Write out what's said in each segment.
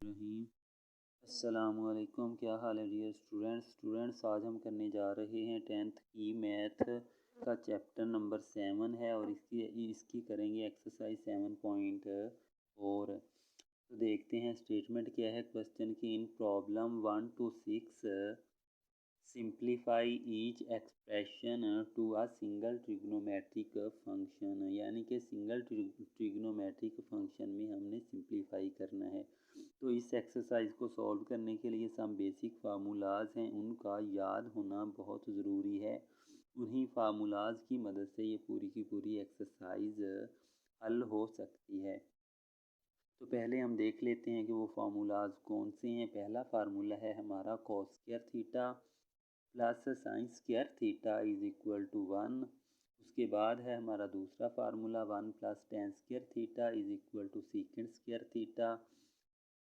रहीम। अस्सलामुअलैकुम, क्या हाल है डियर स्टूडेंट्स। आज हम करने जा रहे हैं 10th की मैथ का चैप्टर नंबर 7 है और इसकी करेंगे एक्सरसाइज 7.4। तो देखते हैं स्टेटमेंट क्या है क्वेश्चन की। In problem 1 to 6 simplify each expression to a single trigonometric function, यानी कि सिंगल ट्रिग्नोमेट्रिक फंक्शन में हमने सिंप्लीफाई करना है। तो इस एक्सरसाइज को सॉल्व करने के लिए सम बेसिक फार्मूलाज हैं, उनका याद होना बहुत ज़रूरी है। उन्हीं फार्मूलाज की मदद से ये पूरी की पूरी एक्सरसाइज हल हो सकती है। तो पहले हम देख लेते हैं कि वो फार्मूलाज कौन से हैं। पहला फार्मूला है हमारा cos square theta plus sine square theta is equal to 1। उसके बाद है हमारा दूसरा formula 1 plus tan square theta is equal to secant square theta.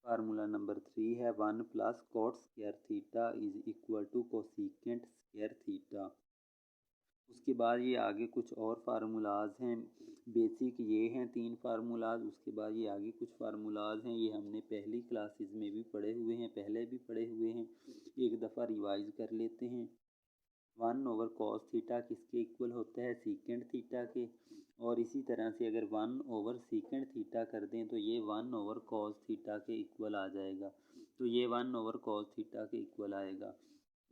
Formula number 3 है 1 plus cot square theta is equal to cosecant square theta. उसके बाद ये आगे कुछ और फार्मूलाज हैं, बेसिक ये हैं 3 फार्मूलाज। उसके बाद ये आगे कुछ फार्मूलाज हैं, ये हमने पहली क्लासेस में भी पढ़े हुए हैं, पहले भी पढ़े हुए हैं। एक दफ़ा रिवाइज कर लेते हैं। 1 ओवर कॉस थीटा किसके इक्वल होता है, सीकेंड थीटा के। और इसी तरह से अगर 1 ओवर सीकेंड थीटा कर दें तो ये 1 ओवर कॉस थीटा के इक्वल आ जाएगा। तो ये 1 ओवर कॉस थीटा के इक्वल आएगा।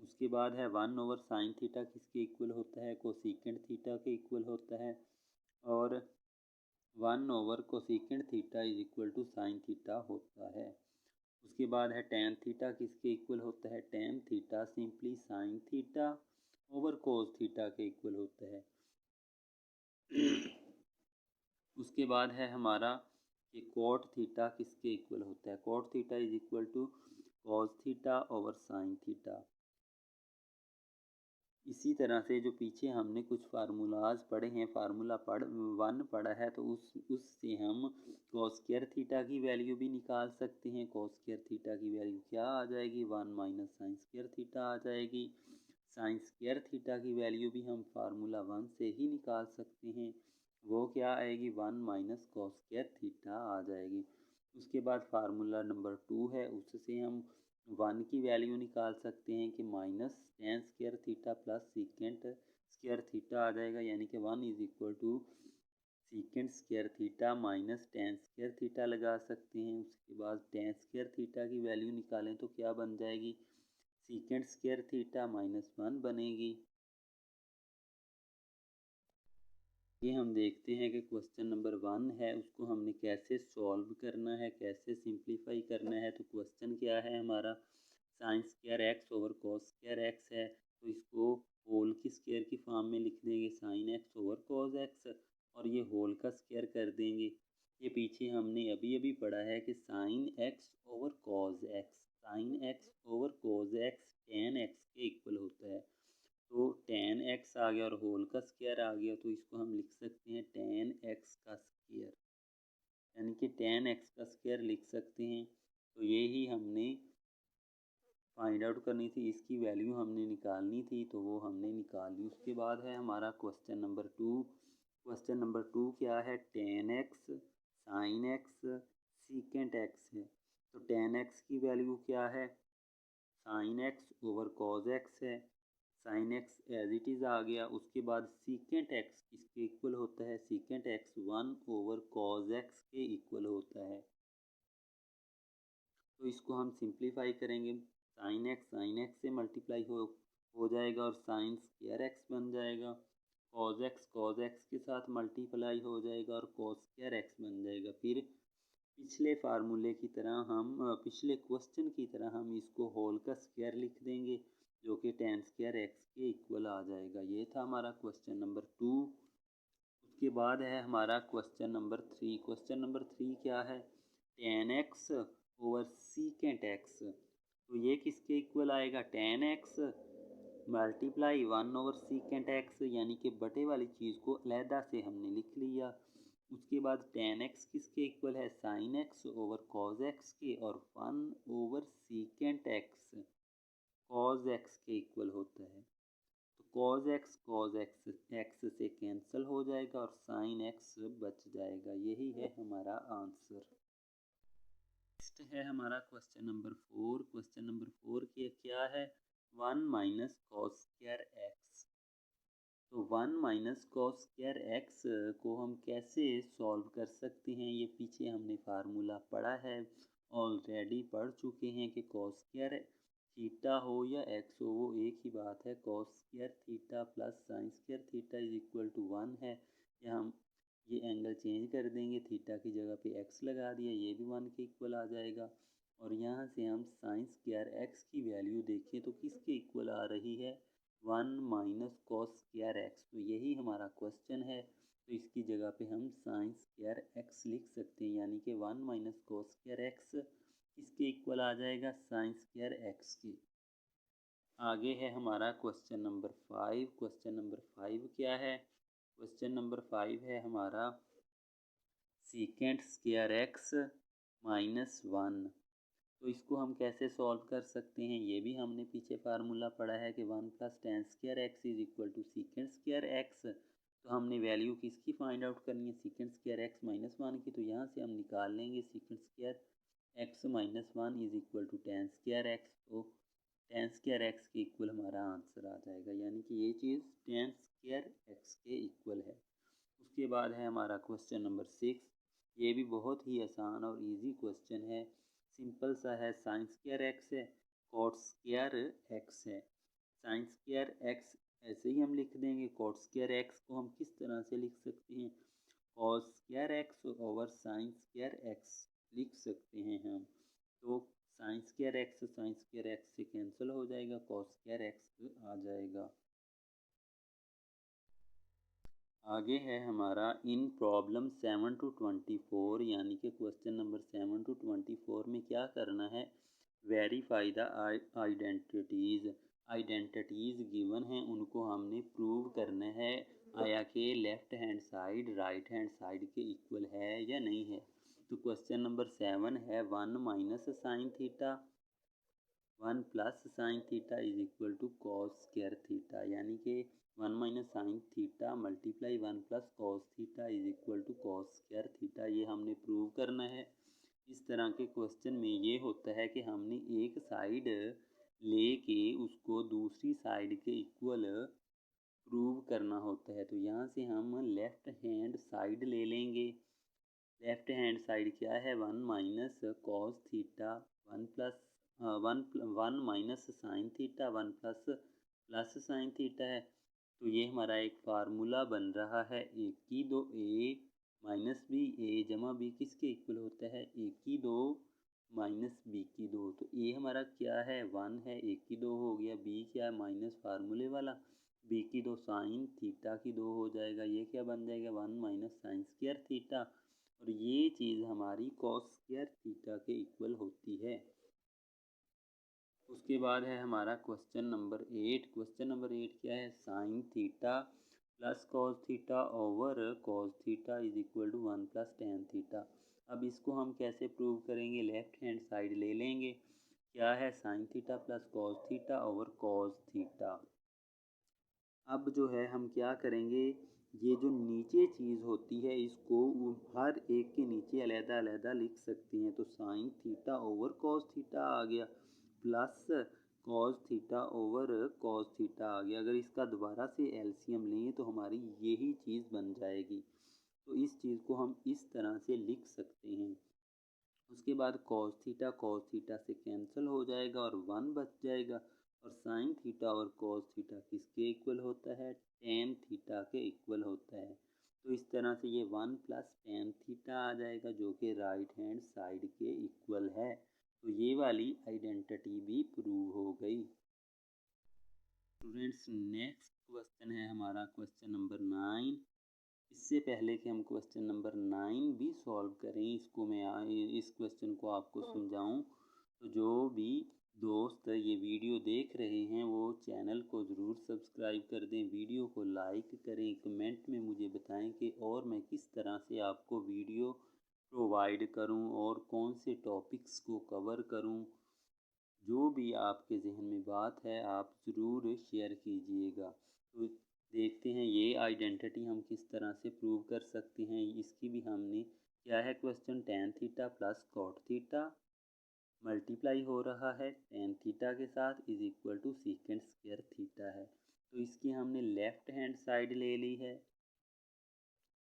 उसके बाद है 1 ओवर साइन थीटा किसके इक्वल होता है, कोसीकेंड थीटा के इक्वल होता है। और 1 over cosecant theta is equal to sine theta होता है। उसके बाद है टेन थीटा किसके इक्वल होता है, tan theta simply sign theta over cos theta के इक्वल होता है। उसके बाद है हमारा कि कोट थीटा किसके इक्वल होता है, cot theta is equal to cos theta over sine theta. इसी तरह से जो पीछे हमने कुछ फार्मूलाज पढ़े हैं, फार्मूला 1 पढ़ा है, तो उससे हम कॉस स्क्वायर थीटा की वैल्यू भी निकाल सकते हैं। कॉस स्क्वायर थीटा की वैल्यू क्या आ जाएगी, 1 माइनस साइन स्क्वायर थीटा आ जाएगी। साइन स्क्वायर थीटा की वैल्यू भी हम फार्मूला 1 से ही निकाल सकते हैं, वो क्या आएगी, 1 माइनस कॉस स्क्वायर थीटा आ जाएगी। उसके बाद फार्मूला नंबर 2 है, उससे हम 1 की वैल्यू निकाल सकते हैं कि minus tan square theta plus secant square theta आ जाएगा, यानी कि 1 is equal to secant square theta minus tan square theta लगा सकते हैं। उसके बाद टेन स्क्वायर थीटा की वैल्यू निकालें तो क्या बन जाएगी, सीकेंट स्क्वायर थीटा माइनस 1 बनेगी। ये हम देखते हैं कि क्वेश्चन नंबर 1 है, उसको हमने कैसे सॉल्व करना है, कैसे सिंप्लीफाई करना है। तो क्वेश्चन क्या है हमारा, sine square x over cos square x है, तो इसको होल की स्क्वायर की फॉर्म में लिख देंगे, sign x over cos x, और ये होल का स्क्वायर कर देंगे। ये पीछे हमने अभी अभी पढ़ा है कि sign x over cos x, sine x over cos x ten x के इक्वल होता है। तो टेन एक्स आ गया और होल का स्क्वायर आ गया, तो इसको हम लिख सकते हैं टेन एक्स का स्क्वायर, यानी कि टेन एक्स का स्क्वायर लिख सकते हैं। तो ये ही हमने फाइंड आउट करनी थी, इसकी वैल्यू हमने निकालनी थी, तो वो हमने निकाल ली। उसके बाद है हमारा क्वेश्चन नंबर 2। क्वेश्चन नंबर 2 क्या है, tan x sine x secant x है। तो टेन एक्स की वैल्यू क्या है, sine x over cos x है, sine x as it is आ गया। उसके बाद सीकेंट एक्स किसके इक्वल होता है, secant x 1 over cos x के इक्वल होता है। तो इसको हम सिंप्लीफाई करेंगे, साइन एक्स से मल्टीप्लाई हो जाएगा और साइन स्क्वायर एक्स बन जाएगा। कॉज एक्स के साथ मल्टीप्लाई हो जाएगा और कॉस स्क्वायर एक्स बन जाएगा। फिर पिछले फार्मूले की तरह हम पिछले क्वेश्चन की तरह हम इसको होल का स्क्वायर लिख देंगे, जो कि टेन स्क्वायर एक्स के इक्वल आ जाएगा। ये था हमारा क्वेश्चन नंबर 2। उसके बाद है हमारा क्वेश्चन नंबर 3। क्वेश्चन नंबर 3 क्या है, tan x over secant x, तो ये किसके इक्वल आएगा, ten x multiply 1 over secant x, यानी कि बटे वाली चीज़ को अलहदा से हमने लिख लिया। उसके बाद टेन एक्स किसके इक्वल है, sine x over cos x के, और 1 over secant x cos x के इक्वल होता है। तो कॉज एक्स एक्स से कैंसिल हो जाएगा और साइन एक्स बच जाएगा। यही है हमारा आंसर। नेक्स्ट है हमारा क्वेश्चन नंबर 4। क्वेश्चन नंबर 4 के क्या है, 1 माइनस कॉस स्क्वायर एक्स। तो 1 माइनस कॉस स्क्वायर एक्स को हम कैसे सॉल्व कर सकते हैं, ये पीछे हमने फार्मूला पढ़ा है, ऑलरेडी पढ़ चुके हैं कि कॉस स्क्वायर थीटा हो या एक्स हो वो एक ही बात है। Cos square theta plus sine square theta is equal to 1 है। या हम ये एंगल चेंज कर देंगे, थीटा की जगह पे एक्स लगा दिया, ये भी 1 के इक्वल आ जाएगा। और यहाँ से हम साइन स्क्वायर एक्स की वैल्यू देखें तो किसके इक्वल आ रही है, 1 माइनस कॉस स्क्वायर एक्स। तो यही हमारा क्वेश्चन है, तो इसकी जगह पे हम साइन स्क्वायर एक्स लिख सकते हैं, यानी कि 1 माइनस कॉस स्क्वायर एक्स किसके इक्वल आ जाएगा, साइन स्क्वायर एक्स के। आगे है हमारा क्वेश्चन नंबर 5। क्वेश्चन नंबर 5 क्या है, क्वेश्चन नंबर 5 है हमारा सीकेंट स्क्वायर एक्स माइनस 1। तो इसको हम कैसे सॉल्व कर सकते हैं, ये भी हमने पीछे फार्मूला पढ़ा है कि 1 plus tan square x is equal to secant square x. तो हमने वैल्यू किसकी फाइंड आउट करनी है, सीकेंट स्क्वायर एक्स माइनस 1 की। तो यहाँ से हम निकाल लेंगे secant square x minus 1 is equal to tan square x. तो टेन स्क्वायर एक्स के इक्वल हमारा आंसर आ जाएगा, यानी कि ये चीज़ टेन स्क्वायर एक्स के इक्वल है। उसके बाद है हमारा क्वेश्चन नंबर 6। ये भी बहुत ही आसान और इजी क्वेश्चन है, सिंपल सा है। साइन स्क्वायर एक्स है, कॉट स्क्वायर एक्स है। साइन स्क्वायर एक्स ऐसे ही हम लिख देंगे, कॉट स्क्वायर एक्स को हम किस तरह से लिख सकते हैं, cos square x over sine square x लिख सकते हैं हम। तो साइन स्क्वायर एक्स से कैंसिल हो जाएगा, कॉस स्क्वायर एक्स आ जाएगा। आगे है हमारा इन प्रॉब्लम 7 to 24, यानी कि क्वेश्चन नंबर 7 to 24 में क्या करना है, वेरीफाई द आइडेंटिटीज़ गिवन हैं, उनको हमने प्रूव करना है आया कि left hand side right hand side के इक्वल है या नहीं है। तो क्वेश्चन नंबर 7 है 1 minus sine theta 1 plus sine theta is equal to cos square theta, यानी कि 1 minus sine theta multiply 1 plus cos theta is equal to cos square theta, ये हमने प्रूव करना है। इस तरह के क्वेश्चन में ये होता है कि हमने एक साइड लेके उसको दूसरी साइड के इक्वल प्रूव करना होता है। तो यहाँ से हम लेफ़्ट हैंड साइड ले लेंगे। लेफ़्ट हैंड साइड क्या है, 1 minus cos theta 1 plus 1 minus sine theta 1 plus sine theta है। तो ये हमारा एक फार्मूला बन रहा है, ए की दो ए माइनस बी, ए जमा बी किसके इक्वल होता है, ए की दो माइनस बी की दो। तो ए हमारा क्या है, 1 है, ए की दो हो गया, बी क्या है माइनस फार्मूले वाला, बी की दो साइन थीटा की दो हो जाएगा, ये क्या बन जाएगा 1 माइनस साइन स्क्वायर थीटा। और ये चीज़ हमारी कॉस स्क्वायर थीटा के इक्वल होती है। उसके बाद है हमारा क्वेश्चन नंबर 8। क्वेश्चन नंबर 8 क्या है, sine theta plus cos theta over cos theta is equal to 1 plus tan theta. अब इसको हम कैसे प्रूव करेंगे, लेफ़्ट हैंड साइड ले लेंगे, क्या है sine theta plus cos theta over cos theta. अब जो है हम क्या करेंगे, ये जो नीचे चीज़ होती है इसको हर एक के नीचे अलग अलग लिख सकते हैं। तो sine theta over cos theta आ गया, plus cos theta over cos theta आ गया। अगर इसका दोबारा से एलसीएम लें तो हमारी यही चीज़ बन जाएगी। तो इस चीज़ को हम इस तरह से लिख सकते हैं। उसके बाद कॉस थीटा से कैंसिल हो जाएगा और 1 बच जाएगा। और साइन थीटा और कॉस थीटा किसके इक्वल होता है, टेन थीटा के इक्वल होता है। तो इस तरह से ये 1 प्लस टेन थीटा आ जाएगा जो कि राइट हैंड साइड के इक्वल है। तो ये वाली आइडेंटिटी भी प्रूव हो गई। स्टूडेंट्स नेक्स्ट क्वेश्चन है हमारा क्वेश्चन नंबर 9। इससे पहले कि हम क्वेश्चन नंबर 9 भी सॉल्व करें, इसको मैं इस क्वेश्चन को आपको समझाऊं, तो जो भी दोस्त ये वीडियो देख रहे हैं वो चैनल को ज़रूर सब्सक्राइब कर दें, वीडियो को लाइक करें, कमेंट में मुझे बताएं कि और मैं किस तरह से आपको वीडियो प्रोवाइड करूं और कौन से टॉपिक्स को कवर करूं। जो भी आपके जहन में बात है आप ज़रूर शेयर कीजिएगा। तो देखते हैं ये आइडेंटिटी हम किस तरह से प्रूव कर सकते हैं। इसकी भी हमने क्या है question, tan theta plus cot theta multiply हो रहा है टेन थीटा के साथ is equal to secant square theta है। तो इसकी हमने लेफ्ट हैंड साइड ले ली है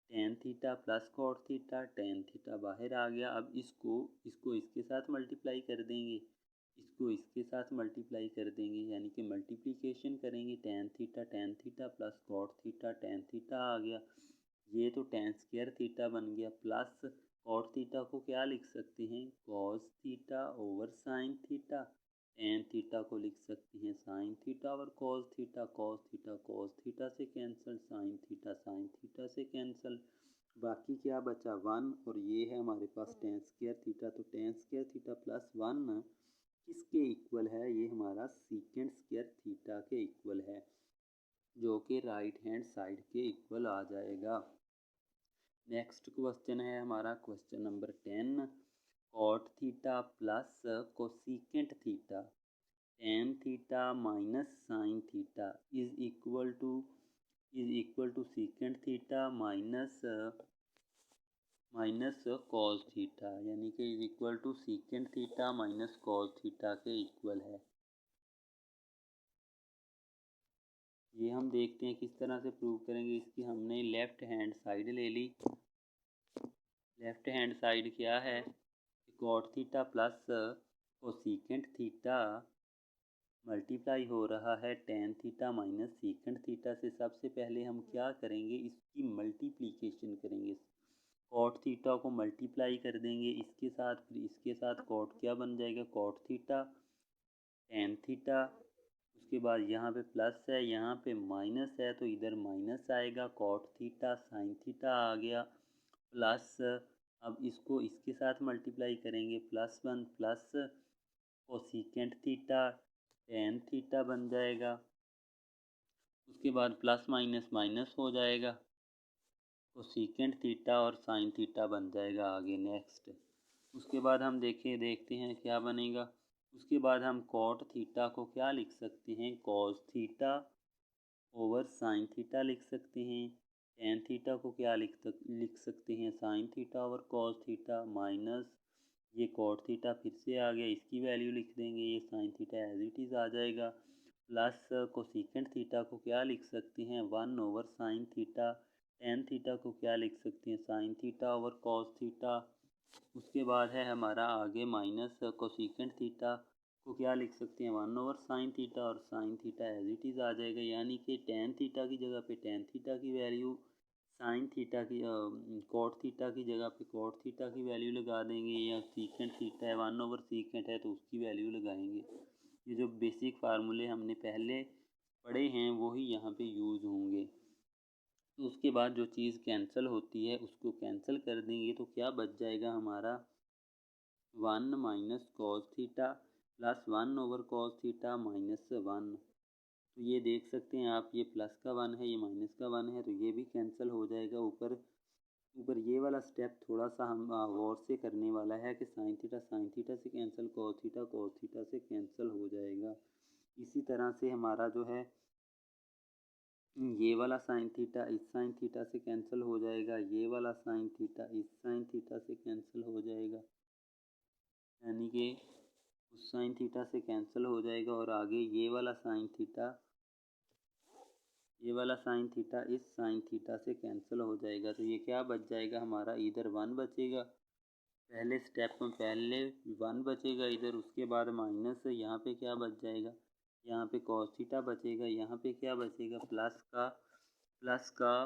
tan theta plus cot theta, tan theta बाहर आ गया। अब इसको इसके साथ मल्टीप्लाई कर देंगे, इसको इसके साथ मल्टीप्लाई कर देंगे, यानी कि मल्टीप्लिकेशन करेंगे tan theta plus cot theta, tan theta आ गया, ये तो टेन स्क्वायर थीटा बन गया, प्लस कॉट थीटा को क्या लिख सकते हैं cos theta over sine theta, tan theta को लिख सकते हैं साइन थीटा और कॉस थीटा, कॉस थीटा से कैंसिल, साइन थीटा से कैंसिल, बाकी क्या बचा वन, और ये है हमारे पास टेन स्क्वायर थीटा। तो tan square theta plus one किसके इक्वल है, ये हमारा सीकेंट स्क्वायर थीटा के इक्वल है, जो कि राइट हैंड साइड के इक्वल आ जाएगा। नेक्स्ट क्वेश्चन है हमारा question number 10, cot theta plus cosecant theta tan theta minus sine theta is equal to secant theta minus cos theta, यानी कि is equal to secant theta minus cos theta के equal है। ये हम देखते हैं किस तरह से प्रूव करेंगे। इसकी हमने लेफ्ट हैंड साइड ले ली, लेफ्ट हैंड साइड क्या है cot theta plus cosecant theta multiply हो रहा है tan theta minus secant theta से। सबसे पहले हम क्या करेंगे, इसकी मल्टीप्लिकेशन करेंगे, कॉट थीटा को मल्टीप्लाई कर देंगे इसके साथ, फिर इसके साथ कॉट क्या बन जाएगा कॉट थीटा टेन थीटा, उसके बाद यहाँ पे प्लस है यहाँ पे माइनस है तो इधर माइनस आएगा, कॉट थीटा साइन थीटा आ गया, प्लस अब इसको इसके साथ मल्टीप्लाई करेंगे plus one plus cosecant theta tan theta बन जाएगा, उसके बाद प्लस माइनस माइनस हो जाएगा, कोसीकेंट थीटा और साइन थीटा बन जाएगा आगे। नेक्स्ट उसके बाद हम देखते हैं क्या बनेगा। उसके बाद हम कॉट थीटा को क्या लिख सकते हैं cos theta over sine theta लिख सकते हैं, टेन थीटा को क्या लिख सकते हैं sine theta over cos theta, minus ये कॉट थीटा फिर से आ गया, इसकी वैल्यू लिख देंगे, ये sine theta as it is आ जाएगा, प्लस कोसीकेंट थीटा को क्या लिख सकते हैं one over sine theta, tan theta को क्या लिख सकते हैं sine theta over cos theta, उसके बाद है हमारा आगे माइनस कोसीकेंट थीटा को क्या लिख सकते हैं वन ओवर साइन थीटा, और sine theta as it is आ जाएगा, यानी कि टेन थीटा की जगह पे टेन थीटा की वैल्यू, साइन थीटा की कॉट थीटा की जगह पे कॉट थीटा की वैल्यू लगा देंगे, या सीकेंट थीटा है वन ओवर सीकेंट है तो उसकी वैल्यू लगाएंगे। ये जो बेसिक फार्मूले हमने पहले पढ़े हैं वही यहाँ पे यूज़ होंगे। तो उसके बाद जो चीज़ कैंसिल होती है उसको कैंसिल कर देंगे, तो क्या बच जाएगा हमारा one minus cos theta plus one over cos theta minus one. तो ये देख सकते हैं आप, ये प्लस का वन है ये माइनस का वन है, तो ये भी कैंसिल हो जाएगा। ऊपर ये वाला स्टेप थोड़ा सा हम गौर से करने वाला है कि साइन थीटा से कैंसिल, कॉस थीटा से कैंसिल हो जाएगा। इसी तरह से हमारा जो है ये वाला साइन थीटा इस साइन थीटा से कैंसिल हो जाएगा, ये वाला साइन थीटा इस साइन थीटा से कैंसिल हो जाएगा, यानी कि उस साइन थीटा से कैंसिल हो जाएगा, और आगे ये वाला साइन थीटा इस साइन थीटा से कैंसिल हो जाएगा। तो ये क्या बच जाएगा हमारा, इधर वन बचेगा, पहले स्टेप में पहले वन बचेगा इधर, उसके बाद माइनस यहाँ पे क्या बच जाएगा, यहाँ पे कॉस थीटा बचेगा, यहाँ पे क्या बचेगा प्लस का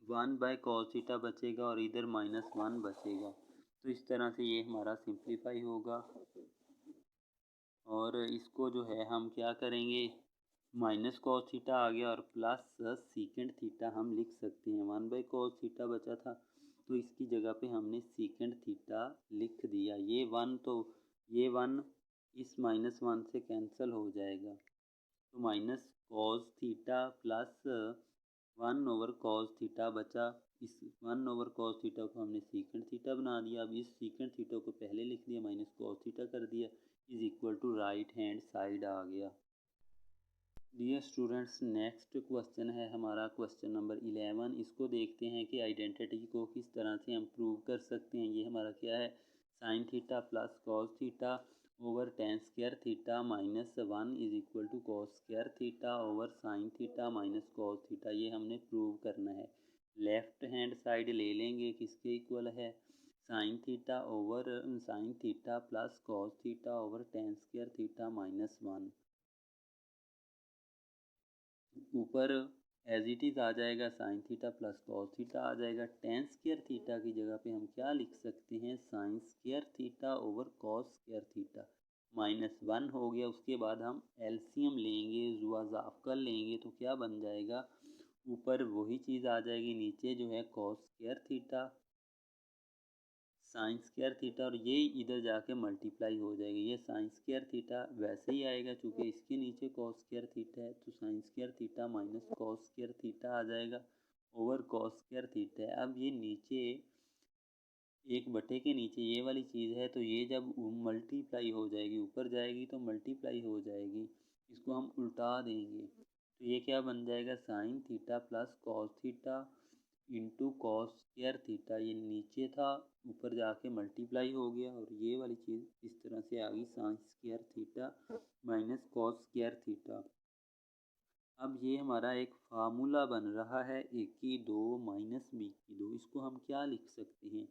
वन बाय कॉस थीटा बचेगा, और इधर माइनस वन बचेगा। तो इस तरह से ये हमारा सिंप्लीफाई होगा, और इसको जो है हम क्या करेंगे माइनस कॉस थीटा आ गया और प्लस सीकेंट थीटा हम लिख सकते हैं, वन बाई कॉस थीटा बचा था तो इसकी जगह पे हमने सीकेंट थीटा लिख दिया। ये वन इस माइनस वन से कैंसिल हो जाएगा, तो minus cos theta plus one over cos theta बचा, इस वन ओवर कॉस थीटा को हमने सीकेंट थीटा बना दिया। अब इस सीकेंट थीटा को पहले लिख दिया माइनस कॉस थीटा कर दिया, is equal to right hand side आ गया। डियर स्टूडेंट्स, नेक्स्ट क्वेश्चन है हमारा क्वेश्चन नंबर 11। इसको देखते हैं कि आइडेंटिटी को किस तरह से हम प्रूव कर सकते हैं। ये हमारा क्या है sine theta plus cos theta over tan square theta minus 1 is equal to cos square theta over sine theta minus cos theta. ये हमने प्रूव करना है। लेफ्ट हैंड साइड ले लेंगे, किसके इक्वल है, sine theta over sine theta plus cos theta over tan square theta minus 1। ऊपर एज इट इज़ आ जाएगा sine theta plus cos theta आ जाएगा। टेन स्क्वायर थीटा की जगह पे हम क्या लिख सकते हैं, sign square theta over cos square theta minus 1 हो गया। उसके बाद हम एलसीएम लेंगे, जुआज़ाफ कर लेंगे तो क्या बन जाएगा, ऊपर वही चीज़ आ जाएगी, नीचे जो है cos square theta sine square theta और ये इधर जाके मल्टीप्लाई हो जाएगी। ये साइन स्क्वायर थीटा वैसे ही आएगा क्योंकि इसके नीचे कॉस स्क्वायर थीटा है, तो sine square theta minus cos square theta आ जाएगा ओवर कॉस स्क्वायर थीटा है। अब ये नीचे एक बटे के नीचे ये वाली चीज़ है, तो ये जब मल्टीप्लाई हो जाएगी ऊपर जाएगी तो मल्टीप्लाई हो जाएगी, इसको हम उल्टा देंगे तो ये क्या बन जाएगा, sine theta plus cos theta into cos square theta. ये नीचे था, ऊपर जाके मल्टीप्लाई हो गया और ये वाली चीज़ इस तरह से आ गई, sign square theta minus cos square theta. अब ये हमारा एक फार्मूला बन रहा है ए की दो माइनस बी की दो। इसको हम क्या लिख सकते हैं,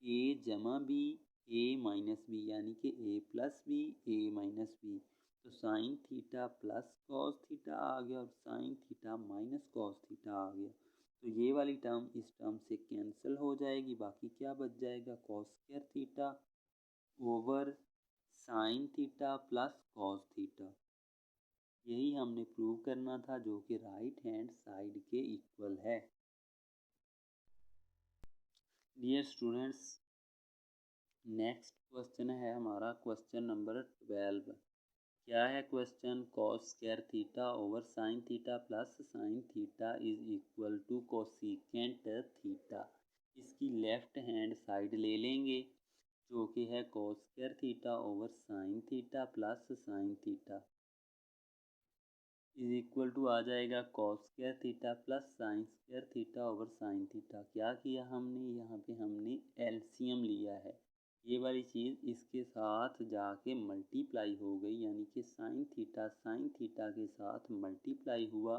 ए जमा बी ए माइनस बी, यानी कि A plus B A minus B. तो sine theta plus cos theta आ गया और sine theta minus cos theta आ गया। तो ये वाली टर्म इस टर्म से कैंसिल हो जाएगी, बाकी क्या बच जाएगा, cos square theta over sine theta plus cos theta. यही हमने प्रूव करना था, जो कि राइट हैंड साइड के इक्वल है। डियर स्टूडेंट्स, नेक्स्ट क्वेश्चन है हमारा क्वेश्चन नंबर 12। क्या है question, cos square theta over sine theta plus sine theta is equal to cosecant theta. इसकी लेफ्ट हैंड साइड ले लेंगे जो कि है cos square theta over sine theta plus sine theta is equal to आ जाएगा cos square theta plus sine square theta over sine theta. क्या किया हमने, यहाँ पे हमने एलसीएम लिया है, ये वाली चीज़ इसके साथ जाके मल्टीप्लाई हो गई, यानी कि साइन थीटा के साथ मल्टीप्लाई हुआ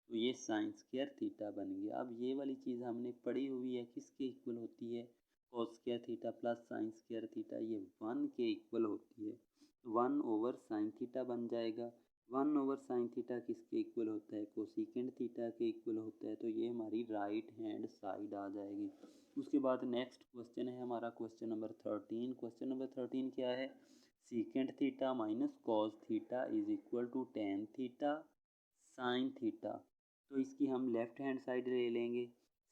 तो ये साइन स्क्वायर थीटा बन गया। अब ये वाली चीज़ हमने पढ़ी हुई है, किसके इक्वल होती है, cos square theta plus sine square theta, ये 1 के इक्वल होती है। 1 ओवर साइन थीटा बन जाएगा। 1 ओवर साइन थीटा किसके इक्वल होता है, कोसिकेंट थीटा के इक्वल होता है। तो ये हमारी राइट हैंड साइड आ जाएगी। उसके बाद नेक्स्ट क्वेश्चन है हमारा क्वेश्चन नंबर 13। क्वेश्चन नंबर 13 क्या है, secant theta minus cos theta is equal to tan theta sine theta. तो इसकी हम लेफ्ट हैंड साइड ले लेंगे,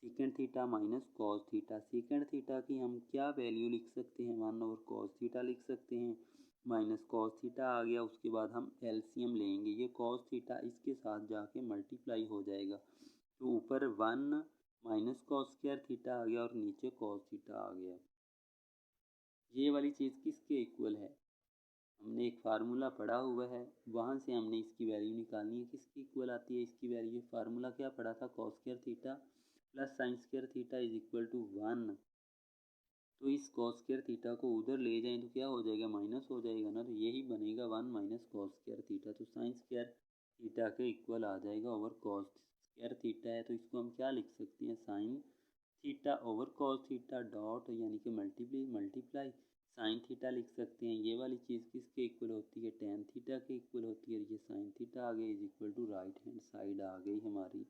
secant theta minus cos theta. Secant theta की हम क्या वैल्यू लिख सकते हैं, 1 ओवर कॉस थीटा लिख सकते हैं, माइनस कॉस थीटा आ गया। उसके बाद हम एलसीएम लेंगे, ये कॉस थीटा इसके साथ जाके मल्टीप्लाई हो जाएगा तो ऊपर 1 माइनस कॉस स्क्वायर थीटा आ गया और नीचे कॉस थीटा आ गया। ये वाली चीज़ किसके इक्वल है, हमने एक फार्मूला पढ़ा हुआ है, वहाँ से हमने इसकी वैल्यू निकालनी है, किसकी इक्वल आती है इसकी वैल्यू। फार्मूला क्या पढ़ा था, cos square theta plus sine square theta is equal to 1। तो इस कॉस स्क्वायर थीटा को उधर ले जाएं तो क्या हो जाएगा, माइनस हो जाएगा ना, तो यही बनेगा 1 माइनस कॉस स्क्वायर थीटा। तो साइन स्क्वायर थीटा के इक्वल आ जाएगा ओवर कॉस स्क्वायर थीटा है, तो इसको हम क्या लिख सकते हैं, sine theta over cos theta dot यानी कि मल्टीप्लाई साइन थीटा लिख सकते हैं। ये वाली चीज़ किसके इक्वल होती है, टेन थीटा के इक्वल होती है। ये साइन थीटा आ गई is equal to right hand side आ गई हमारी।